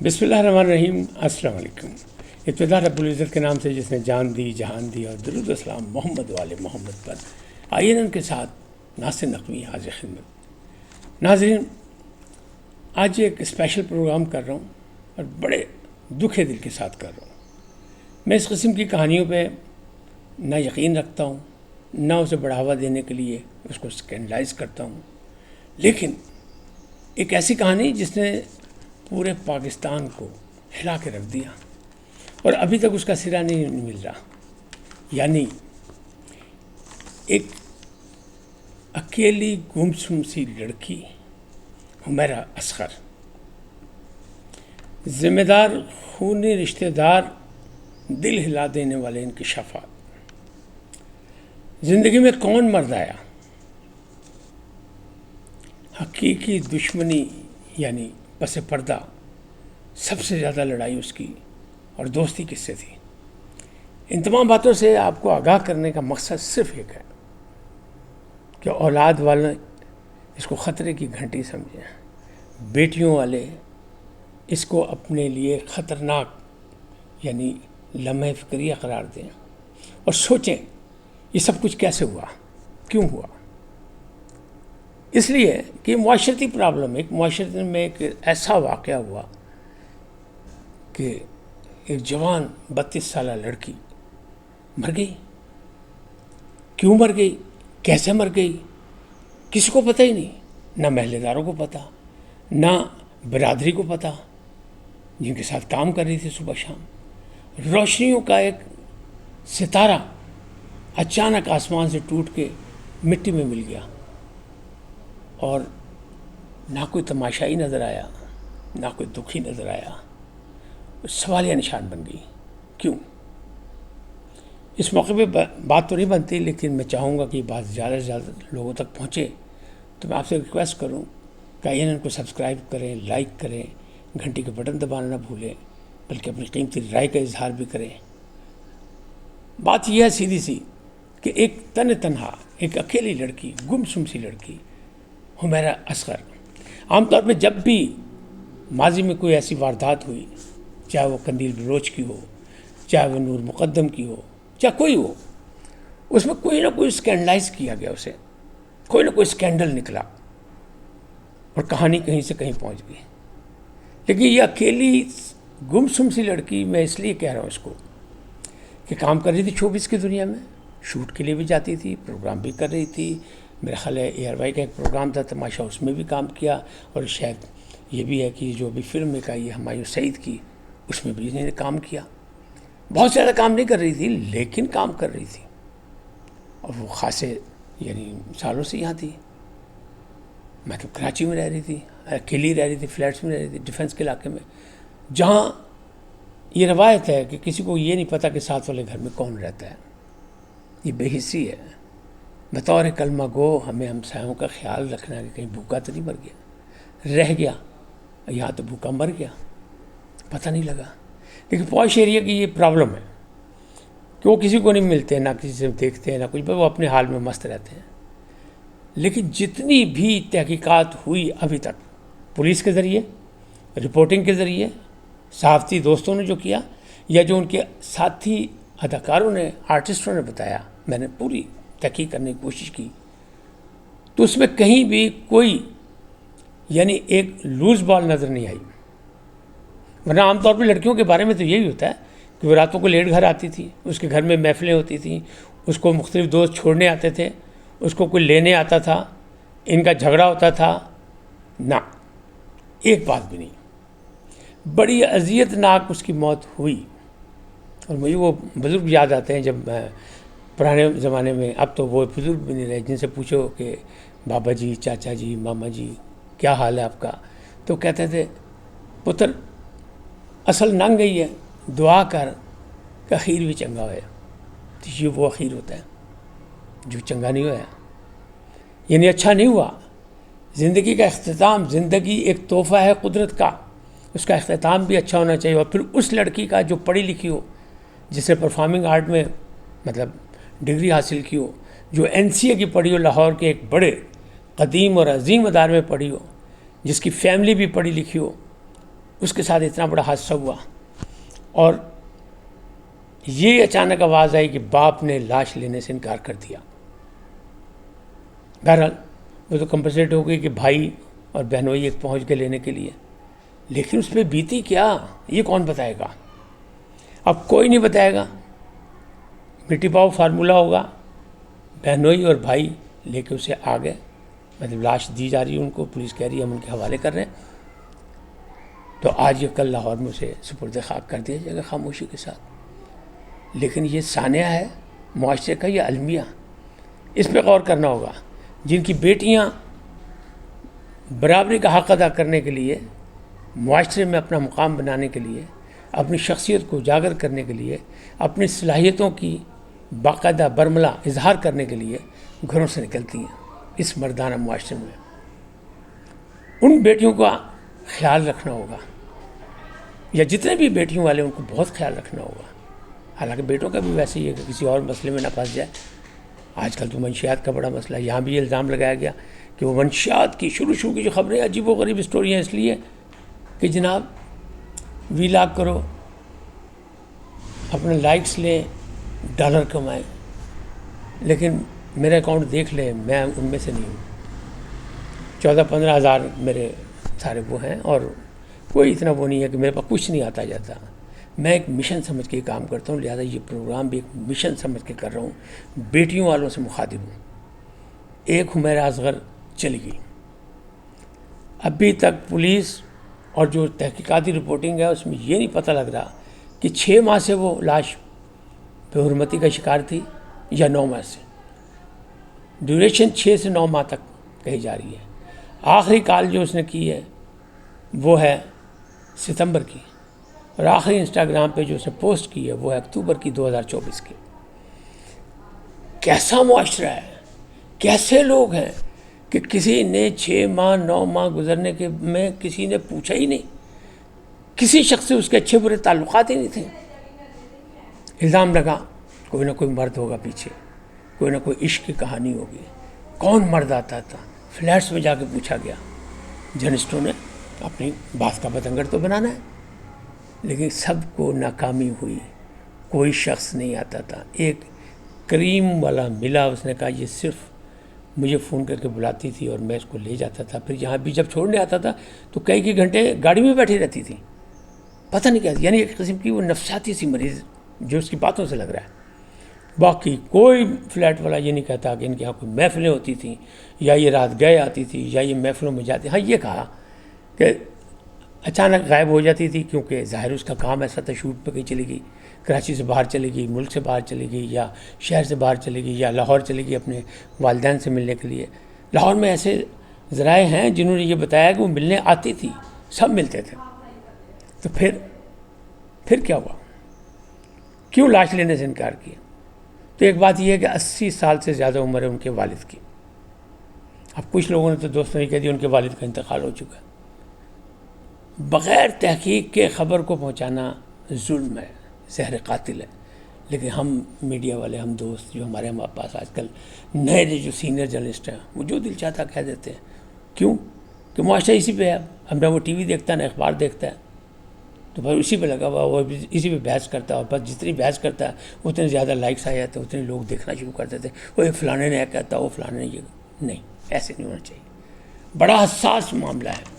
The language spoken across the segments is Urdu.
بسم اللہ الرحمن الرحیم۔ السلام علیکم۔ ابتدا رب العزت کے نام سے جس نے جان دی جہان دی، اور درود و السلام محمد والے محمد پر۔ آئین ان کے ساتھ ناصر نقوی حاضر خدمت۔ ناظرین، آج ایک اسپیشل پروگرام کر رہا ہوں اور بڑے دکھے دل کے ساتھ کر رہا ہوں۔ میں اس قسم کی کہانیوں پہ نہ یقین رکھتا ہوں، نہ اسے بڑھاوا دینے کے لیے اس کو اسکینڈلائز کرتا ہوں، لیکن ایک ایسی کہانی جس نے پورے پاکستان کو ہلا کے رکھ دیا اور ابھی تک اس کا سرا نہیں مل رہا۔ یعنی ایک اکیلی گمسم سی لڑکی حمیرہ اصغر، ذمہ دار خونی رشتہ دار، دل ہلا دینے والے انکشافات۔ زندگی میں کون مرد آیا؟ حقیقی دشمنی یعنی پس پردہ، سب سے زیادہ لڑائی اس کی اور دوستی کس سے تھی؟ ان تمام باتوں سے آپ کو آگاہ کرنے کا مقصد صرف ایک ہے کہ اولاد والے اس کو خطرے کی گھنٹی سمجھیں، بیٹیوں والے اس کو اپنے لیے خطرناک یعنی لمحہ فکریہ قرار دیں اور سوچیں یہ سب کچھ کیسے ہوا، کیوں ہوا۔ اس لیے کہ معاشرتی پرابلم، ایک معاشرے میں ایک ایسا واقعہ ہوا کہ ایک جوان 32 سالہ لڑکی مر گئی۔ کیوں مر گئی، کیسے مر گئی، کسی کو پتہ ہی نہیں، نہ محلے داروں کو پتہ، نہ برادری کو پتہ جن کے ساتھ کام کر رہی تھی صبح شام۔ روشنیوں کا ایک ستارہ اچانک آسمان سے ٹوٹ کے مٹی میں مل گیا، اور نہ کوئی تماشائی نظر آیا، نہ کوئی دکھی نظر آیا۔ سوالیہ نشان بن گئی، کیوں؟ اس موقع پہ بات تو نہیں بنتی، لیکن میں چاہوں گا کہ یہ بات زیادہ سے زیادہ لوگوں تک پہنچے، تو میں آپ سے ریکویسٹ کروں کہ آئین کو سبسکرائب کریں، لائک کریں، گھنٹی کے بٹن دبانا نہ بھولیں، بلکہ اپنی قیمتی رائے کا اظہار بھی کریں۔ بات یہ ہے سیدھی سی کہ ایک تنہا ایک اکیلی لڑکی، گمسم سی لڑکی حمیرہ اصغر، عام طور پہ جب بھی ماضی میں کوئی ایسی واردات ہوئی، چاہے وہ قندیل بلوچ کی ہو، چاہے وہ نور مقدم کی ہو، چاہے کوئی ہو، اس میں کوئی نہ کوئی اسکینڈلائز کیا گیا، اسے کوئی نہ کوئی اسکینڈل نکلا اور کہانی کہیں سے کہیں پہنچ گئی۔ لیکن یہ اکیلی گمسم سی لڑکی، میں اس لیے کہہ رہا ہوں اس کو کہ کام کر رہی تھی شوبز کی دنیا میں، شوٹ کے لیے بھی جاتی تھی، پروگرام بھی کر رہی تھی۔ میرا خیال ہے اے آر وائی کا ایک پروگرام تھا تماشا، اس میں بھی کام کیا، اور شاید یہ بھی ہے کہ جو بھی فلم ایک آئی ہے ہمایوں سعید کی، اس میں بھی انہوں نے کام کیا۔ بہت زیادہ کام نہیں کر رہی تھی، لیکن کام کر رہی تھی، اور وہ خاصے یعنی سالوں سے یہاں تھی۔ میں تو کراچی میں رہ رہی تھی، اکیلی رہ رہی تھی، فلیٹس میں رہ رہی تھی، ڈیفینس کے علاقے میں، جہاں یہ روایت ہے کہ کسی کو یہ نہیں پتہ کہ ساتھ والے گھر میں کون رہتا ہے۔ یہ بے حسی ہے۔ بطور کلمہ گو ہمیں ہمسایوں کا خیال رکھنا ہے کہ کہیں بھوکا تو نہیں مر گیا، رہ گیا، یہاں تو بھوکا مر گیا، پتہ نہیں لگا۔ لیکن پوش ایریا کی یہ پرابلم ہے کہ وہ کسی کو نہیں ملتے، نہ کسی سے دیکھتے ہیں، نہ کچھ، وہ اپنے حال میں مست رہتے ہیں۔ لیکن جتنی بھی تحقیقات ہوئی ابھی تک، پولیس کے ذریعے، رپورٹنگ کے ذریعے، صحافتی دوستوں نے جو کیا، یا جو ان کے ساتھی اداکاروں نے، آرٹسٹوں نے بتایا، میں نے پوری تحقیق کرنے کی کوشش کی، تو اس میں کہیں بھی کوئی یعنی ایک لوز بال نظر نہیں آئی۔ ورنہ عام طور پہ لڑکیوں کے بارے میں تو یہی ہوتا ہے کہ وہ راتوں کو لیٹ گھر آتی تھی، اس کے گھر میں محفلیں ہوتی تھیں، اس کو مختلف دوست چھوڑنے آتے تھے، اس کو کوئی لینے آتا تھا، ان کا جھگڑا ہوتا تھا، نہ ایک بات بھی نہیں۔ بڑی اذیت ناک اس کی موت ہوئی، اور مجھے وہ بزرگ یاد آتے ہیں جب پرانے زمانے میں، اب تو وہ بزرگ بھی نہیں رہے، جن سے پوچھو کہ بابا جی، چاچا جی، ماما جی کیا حال ہے آپ کا، تو کہتے تھے پتر اصل ننگ گئی ہے، دعا کر کہ اخیر بھی چنگا ہوئے۔ تو یہ وہ اخیر ہوتا ہے جو چنگا نہیں ہوا، یعنی اچھا نہیں ہوا۔ زندگی کا اختتام، زندگی ایک تحفہ ہے قدرت کا، اس کا اختتام بھی اچھا ہونا چاہیے۔ اور پھر اس لڑکی کا جو پڑھی لکھی ہو، جس نے پرفارمنگ آرٹ میں مطلب ڈگری حاصل کی ہو، جو NCA کی پڑھی ہو، لاہور کے ایک بڑے قدیم اور عظیم ادارے میں پڑھی ہو، جس کی فیملی بھی پڑھی لکھی ہو، اس کے ساتھ اتنا بڑا حادثہ ہوا، اور یہ اچانک آواز آئی کہ باپ نے لاش لینے سے انکار کر دیا۔ بہرحال وہ تو کمپنسیٹ ہو گئی کہ بھائی اور بہنوئی ایک پہنچ گئے لینے کے لیے، لیکن اس پہ بیتی کیا یہ کون بتائے گا؟ اب کوئی نہیں بتائے گا۔ مٹی پاؤ فارمولہ ہوگا، بہنوئی اور بھائی لے کے اسے آ گئے، مطلب لاش دی جا رہی ہے ان کو، پولیس کہہ رہی ہے ہم ان کے حوالے کر رہے ہیں، تو آج یا کل لاہور میں اسے سپرد خاک کر دیا جائے گا خاموشی کے ساتھ۔ لیکن یہ سانحہ ہے معاشرے کا، یہ المیہ، اس پہ غور کرنا ہوگا۔ جن کی بیٹیاں برابری کا حق ادا کرنے کے لیے، معاشرے میں اپنا مقام بنانے کے لیے، اپنی شخصیت کو اجاگر کرنے کے لیے، اپنی صلاحیتوں کی باقاعدہ برملا اظہار کرنے کے لیے گھروں سے نکلتی ہیں اس مردانہ معاشرے میں، ان بیٹیوں کا خیال رکھنا ہوگا، یا جتنے بھی بیٹیوں والے ان کو بہت خیال رکھنا ہوگا۔ حالانکہ بیٹوں کا بھی ویسے ہی ہے کہ کسی اور مسئلے میں نہ پھنس جائے۔ آج کل تو منشیات کا بڑا مسئلہ ہے، یہاں بھی یہ الزام لگایا گیا کہ وہ منشیات کی شروع کی جو خبریں عجیب و غریب اسٹوریاں اس لیے کہ جناب وی لاگ کرو، اپنے لائکس لیں، ڈالر کمائیں، لیکن میرا اکاؤنٹ دیکھ لیں میں ان میں سے نہیں ہوں۔ 14-15 ہزار میرے سارے وہ ہیں، اور کوئی اتنا وہ نہیں ہے کہ میرے پاس کچھ نہیں آتا جاتا۔ میں ایک مشن سمجھ کے کام کرتا ہوں، لہذا یہ پروگرام بھی ایک مشن سمجھ کے کر رہا ہوں، بیٹیوں والوں سے مخاطب ہوں۔ ایک حمیرہ اصغر چلی گئی، ابھی تک پولیس اور جو تحقیقاتی رپورٹنگ ہے اس میں یہ نہیں پتہ لگ رہا کہ 6 ماہ سے وہ لاش بے حرمتی کا شکار تھی یا 9 ماہ سے۔ ڈیوریشن 6 سے 9 ماہ تک کہی جا رہی ہے۔ آخری کال جو اس نے کی ہے وہ ہے ستمبر کی، اور آخری انسٹاگرام پہ جو اس نے پوسٹ کی ہے وہ ہے اکتوبر کی 2024 کی۔ کیسا معاشرہ ہے، کیسے لوگ ہیں کہ کسی نے 6 ماہ 9 ماہ گزرنے کے میں کسی نے پوچھا ہی نہیں، کسی شخص سے اس کے اچھے برے تعلقات ہی نہیں تھے۔ الزام لگا کوئی نہ کوئی مرد ہوگا پیچھے، کوئی نہ کوئی عشق کی کہانی ہوگی، کون مرد آتا تھا؟ فلیٹس میں جا کے پوچھا گیا، جرنلسٹوں نے اپنی بات کا بتنگڑ تو بنانا ہے، لیکن سب کو ناکامی ہوئی، کوئی شخص نہیں آتا تھا۔ ایک کریم والا ملا، اس نے کہا یہ صرف مجھے فون کر کے بلاتی تھی اور میں اس کو لے جاتا تھا، پھر یہاں بھی جب چھوڑنے آتا تھا تو کئی گھنٹے گاڑی میں بیٹھی رہتی تھی، پتہ نہیں کیا، یعنی ایک قسم کی وہ نفسیاتی سی مریض جو اس کی باتوں سے لگ رہا ہے۔ باقی کوئی فلیٹ والا یہ نہیں کہتا کہ ان کے یہاں کوئی محفلیں ہوتی تھیں یا یہ رات گئے آتی تھی یا یہ محفلوں میں جاتی۔ ہاں یہ کہا کہ اچانک غائب ہو جاتی تھی، کیونکہ ظاہر اس کا کام ایسا تھا، شوٹ پہ کہیں چلی گئی، کراچی سے باہر چلی گئی، ملک سے باہر چلی گئی، یا شہر سے باہر چلی گئی، یا لاہور چلی گئی اپنے والدین سے ملنے کے لیے۔ لاہور میں ایسے ذرائع ہیں جنہوں نے یہ بتایا کہ وہ ملنے آتی تھی، سب ملتے تھے۔ تو پھر کیا ہوا؟ کیوں لاش لینے سے انکار کیا؟ تو ایک بات یہ ہے کہ 80 سال سے زیادہ عمر ہے ان کے والد کی۔ اب کچھ لوگوں نے تو دوستوں نے کہہ دیا ان کے والد کا انتقال ہو چکا ہے۔ بغیر تحقیق کے خبر کو پہنچانا ظلم ہے، زہر قاتل ہے۔ لیکن ہم میڈیا والے، ہم دوست جو ہمارے پاس آج کل نئے جو سینئر جرنلسٹ ہیں، وہ جو دل چاہتا کہہ دیتے ہیں۔ کیوں؟ کہ معاشرہ اسی پہ ہے، اب نہ وہ ٹی وی دیکھتا ہے نہ اخبار دیکھتا ہے، تو بس اسی پہ لگا ہوا، وہ اسی پہ بحث کرتا ہے، اور بس جتنی بحث کرتا ہے اتنے زیادہ لائکس آ جاتے ہیں، اتنے لوگ دیکھنا شروع کر دیتے ہیں۔ وہ فلانے نے کہتا، وہ فلانے نے یہ، نہیں، ایسے نہیں ہونا چاہیے۔ بڑا حساس معاملہ ہے۔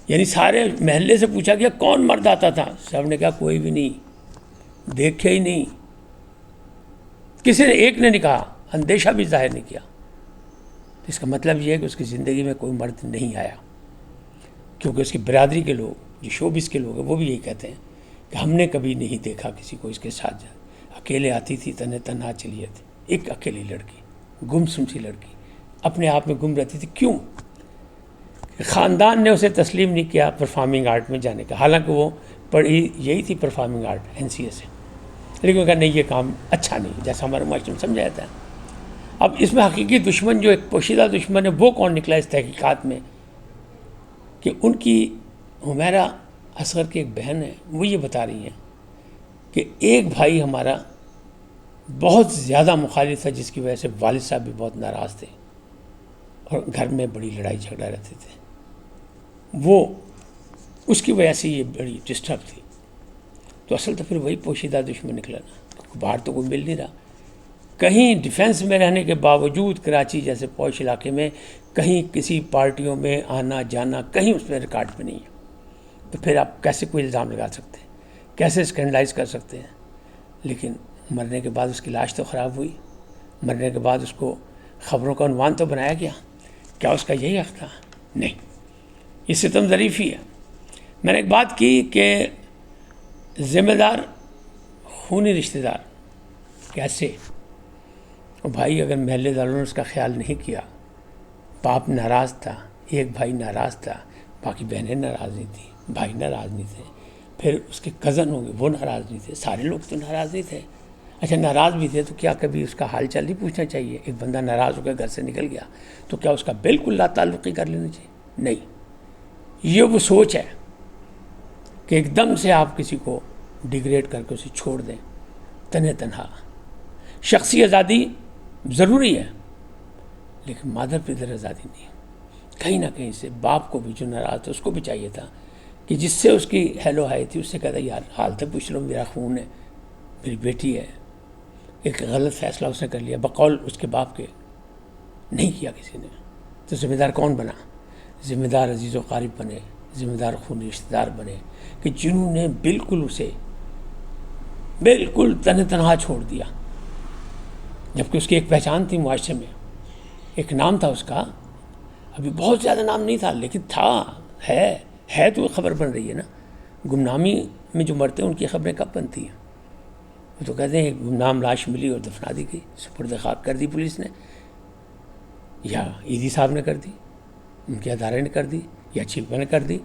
یعنی سارے محلے سے پوچھا گیا کون مرد آتا تھا، سب نے کہا کوئی بھی نہیں، دیکھے ہی نہیں، کسی نے ایک نے نہیں کہا، اندیشہ بھی ظاہر نہیں کیا۔ اس کا مطلب یہ ہے کہ اس کی زندگی میں کوئی مرد نہیں آیا، کیونکہ اس کی برادری کے لوگ جو شوبز کے لوگ ہیں وہ بھی یہی کہتے ہیں کہ ہم نے کبھی نہیں دیکھا کسی کو اس کے ساتھ جائے، اکیلے آتی تھی، تنہا چلی جاتی، ایک اکیلی لڑکی، گمسم سی لڑکی، اپنے آپ میں گم رہتی تھی۔ کیوں؟ خاندان نے اسے تسلیم نہیں کیا پرفارمنگ آرٹ میں جانے کا، حالانکہ وہ پڑھی یہی تھی پرفارمنگ آرٹ NCA سے، لیکن وہ کہا نہیں یہ کام اچھا نہیں جیسا ہمارے معاشرے میں سمجھا جاتا ہے۔ اب اس میں حقیقی دشمن جو ایک پوشیدہ دشمن ہے وہ کون نکلا اس تحقیقات میں، کہ ان کی حمیرہ اصغر کی ایک بہن ہے، وہ یہ بتا رہی ہیں کہ ایک بھائی ہمارا بہت زیادہ مخالف تھا، جس کی وجہ سے والد صاحب بھی بہت ناراض تھے اور گھر میں بڑی لڑائی جھگڑا رہتے تھے۔ وہ اس کی وجہ سے یہ بڑی ڈسٹرب تھی. تو اصل تو پھر وہی پوشیدہ دشمن نکلا نا، باہر تو کوئی مل نہیں رہا. کہیں ڈیفینس میں رہنے کے باوجود کراچی جیسے پوش علاقے میں کہیں کسی پارٹیوں میں آنا جانا کہیں اس میں ریکارڈ پہ نہیں ہے. تو پھر آپ کیسے کوئی الزام لگا سکتے ہیں، کیسے اسکینڈلائز کر سکتے ہیں؟ لیکن مرنے کے بعد اس کی لاش تو خراب ہوئی، مرنے کے بعد اس کو خبروں کا عنوان تو بنایا گیا. کیا اس کا یہی حق تھا؟ نہیں، یہ ستم ظریفی ہے. میں نے ایک بات کی کہ ذمہ دار خونی رشتہ دار کیسے؟ بھائی اگر محلے داروں نے اس کا خیال نہیں کیا، باپ ناراض تھا، ایک بھائی ناراض تھا، باقی بہنیں ناراض نہیں تھیں، بھائی ناراض نہیں تھے، پھر اس کے کزن ہوں گے وہ ناراض نہیں تھے، سارے لوگ تو ناراض نہیں تھے. اچھا ناراض بھی تھے تو کیا کبھی اس کا حال چال نہیں پوچھنا چاہیے؟ ایک بندہ ناراض ہو کے گھر سے نکل گیا تو کیا اس کا بالکل لا تعلقی کر لینا چاہیے؟ نہیں. یہ وہ سوچ ہے کہ ایک دم سے آپ کسی کو ڈیگریڈ کر کے اسے چھوڑ دیں تنہا تنہا. شخصی آزادی ضروری ہے لیکن مادر پدر آزادی نہیں. کہیں نہ کہیں سے باپ کو بھی جو ناراض تھا اس کو بھی چاہیے تھا کہ جس سے اس کی ہیلو ہائی تھی اس سے کہتا یار حال تو پوچھ لو، میرا خون ہے، میری بیٹی ہے. ایک غلط فیصلہ اس نے کر لیا بقول اس کے باپ کے، نہیں کیا کسی نے. تو ذمہ دار کون بنا؟ ذمہ دار عزیز و قارب بنے، ذمہ دار خونی رشتہ دار بنے کہ جنہوں نے بالکل اسے بالکل تنہا چھوڑ دیا، جبکہ اس کی ایک پہچان تھی معاشرے میں، ایک نام تھا اس کا. ابھی بہت زیادہ نام نہیں تھا لیکن تھا، ہے تو خبر بن رہی ہے نا. گمنامی میں جو مرتے ہیں ان کی خبریں کب بنتی ہیں؟ وہ تو کہتے ہیں گمنام لاش ملی اور دفنا دی گئی، سپرد خاک کر دی پولیس نے، یا ایدی صاحب نے کر دی، ان کے ادارے نے کر دی، یا چیفہ نے کر دی.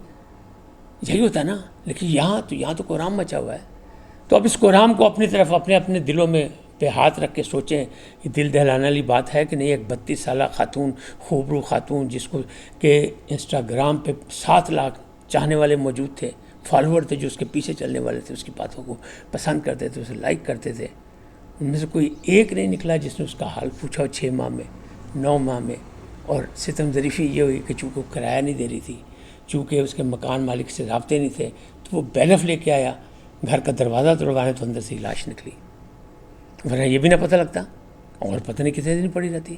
یہی ہوتا ہے نا. لیکن یہاں تو کوہرام مچا ہوا ہے. تو اب اس کوہرام کو اپنی طرف اپنے دلوں میں پہ ہاتھ رکھ کے سوچیں. یہ دل دہلانے والی بات ہے کہ نہیں؟ ایک 32 سالہ خاتون، خوبرو خاتون، جس کو کہ انسٹاگرام پہ 7 لاکھ چاہنے والے موجود تھے، فالوور تھے جو اس کے پیچھے چلنے والے تھے، اس کی باتوں کو پسند کرتے تھے، اسے لائک کرتے تھے. ان میں سے کوئی ایک نہیں نکلا جس نے اس کا حال پوچھا 6 ماہ میں، 9 ماہ میں. اور ستم ظریفی یہ ہوئی کہ چونکہ وہ کرایہ نہیں دے رہی تھی، چونکہ اس کے مکان مالک سے رابطے نہیں تھے، تو وہ بیلف لے کے آیا، گھر کا دروازہ توڑوانے تو اندر سے ہی لاش نکلی. ورنہ یہ بھی نہ پتہ لگتا، اور پتہ نہیں کتنے دن پڑی رہتی.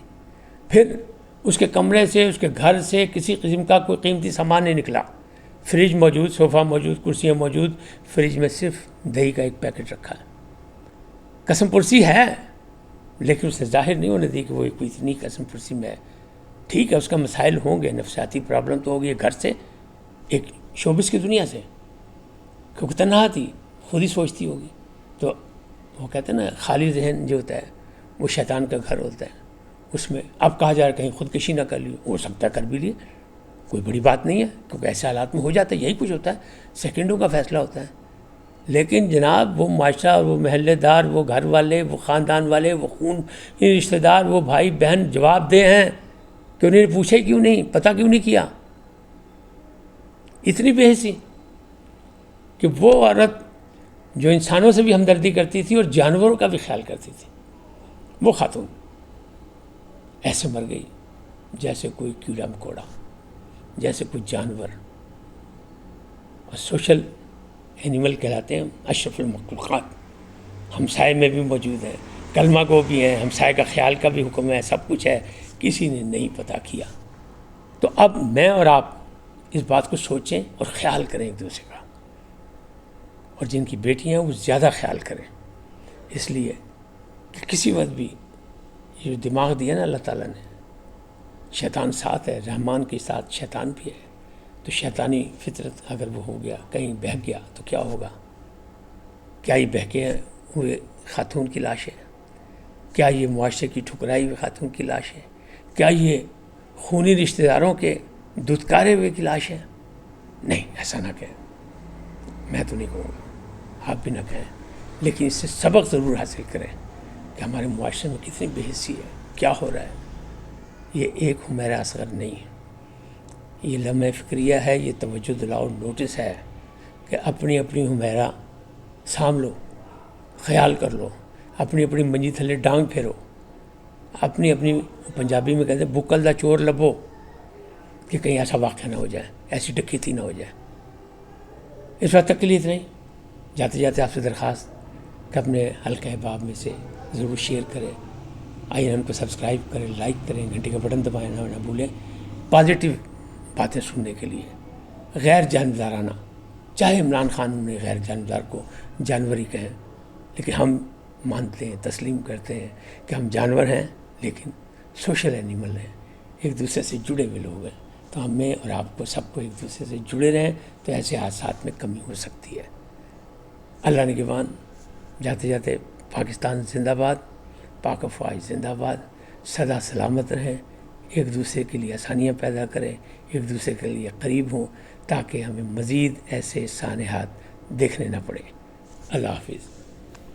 پھر اس کے کمرے سے، اس کے گھر سے کسی قسم کا کوئی قیمتی سامان نہیں نکلا. فریج موجود، صوفہ موجود، کرسیاں موجود، فریج میں صرف دہی کا ایک پیکٹ رکھا ہے. قسم پرسی ہے لیکن اسے ظاہر نہیں ہونے دی کہ وہ کوئی اتنی قسم پرسی میں ہے. ٹھیک ہے، اس کا مسائل ہوں گے، نفسیاتی پرابلم تو ہوگی گھر سے، ایک شوبز کی دنیا سے، کیونکہ تنہا تھی، خود ہی سوچتی ہوگی. تو وہ کہتے ہیں نا خالی ذہن جو ہوتا ہے وہ شیطان کا گھر ہوتا ہے. اس میں اب کہا جا رہا ہے کہیں خودکشی نہ کر لی، ہو سکتا ہے کر بھی لیے، کوئی بڑی بات نہیں ہے، کیونکہ ایسے حالات میں ہو جاتا ہے. یہی کچھ ہوتا ہے، سیکنڈوں کا فیصلہ ہوتا ہے. لیکن جناب وہ معاشرہ، وہ محلے دار، وہ گھر والے، وہ خاندان والے، وہ خون رشتہ دار، وہ بھائی بہن جواب دہ ہیں کہ انہیں پوچھے کیوں نہیں، پتہ کیوں نہیں کیا. اتنی بے حسی کہ وہ عورت جو انسانوں سے بھی ہمدردی کرتی تھی اور جانوروں کا بھی خیال کرتی تھی، وہ خاتون ایسے مر گئی جیسے کوئی کیڑا مکوڑا، جیسے کوئی جانور. اور سوشل اینیمل کہلاتے ہیں، اشرف المخلوقات. ہمسائے میں بھی موجود ہے، کلمہ گو بھی ہیں، ہمسائے کا خیال کا بھی حکم ہے، سب کچھ ہے، کسی نے نہیں پتہ کیا. تو اب میں اور آپ اس بات کو سوچیں اور خیال کریں ایک دوسرے کا، اور جن کی بیٹیاں ہیں وہ زیادہ خیال کریں، اس لیے کہ کسی وقت بھی یہ جو دماغ دیا نا اللہ تعالیٰ نے، شیطان ساتھ ہے، رحمان کے ساتھ شیطان بھی ہے. تو شیطانی فطرت اگر وہ ہو گیا، کہیں بہک گیا تو کیا ہوگا؟ کیا یہ بہکے ہوئے خاتون کی لاش ہے؟ کیا یہ معاشرے کی ٹھکرائی ہوئی خاتون کی لاش ہے؟ کیا یہ خونی رشتہ داروں کے دھتکارے ہوئے کی لاش ہے؟ نہیں، ایسا نہ کہیں، میں تو نہیں کہوں گا، آپ بھی نہ کہیں. لیکن اس سے سبق ضرور حاصل کریں کہ ہمارے معاشرے میں کتنی بے حسی ہے، کیا ہو رہا ہے. یہ ایک حمیرہ اصغر نہیں ہے، یہ لمحہ فکریہ ہے، یہ توجہ دلاؤ نوٹس ہے کہ اپنی اپنی حمیرہ سام لو، خیال کر لو، اپنی اپنی منجی تھلے ڈانگ پھیرو، اپنی اپنی پنجابی میں کہتے ہیں بکل دا چور لبو، کہ کہیں ایسا واقعہ نہ ہو جائے، ایسی ڈکیتی نہ ہو جائے. اس وقت تک کے لیے اتنا ہی. جاتے جاتے آپ سے درخواست کہ اپنے حلقہ احباب میں سے ضرور شیئر کریں، آئین ہم کو سبسکرائب کریں، لائک کریں، گھنٹی کا بٹن دبائیں نہ بھولیں. پازیٹیو باتیں سننے کے لیے، غیر جانبدارانہ، چاہے عمران خان نے غیر جانبدار کو جانوری کہیں، لیکن ہم مانتے ہیں، تسلیم کرتے ہیں کہ ہم جانور ہیں لیکن سوشل اینیمل ہیں، ایک دوسرے سے جڑے ہوئے لوگ ہیں. تو ہمیں اور آپ کو سب کو ایک دوسرے سے جڑے رہیں تو ایسے حادثات میں کمی ہو سکتی ہے. اللہ نگہبان. جاتے جاتے پاکستان زندہ باد، پاک افواج زندہ باد. سدا سلامت رہیں، ایک دوسرے کے لیے آسانیاں پیدا کریں، ایک دوسرے کے لیے قریب ہوں تاکہ ہمیں مزید ایسے سانحات دیکھنے نہ پڑے. اللہ حافظ.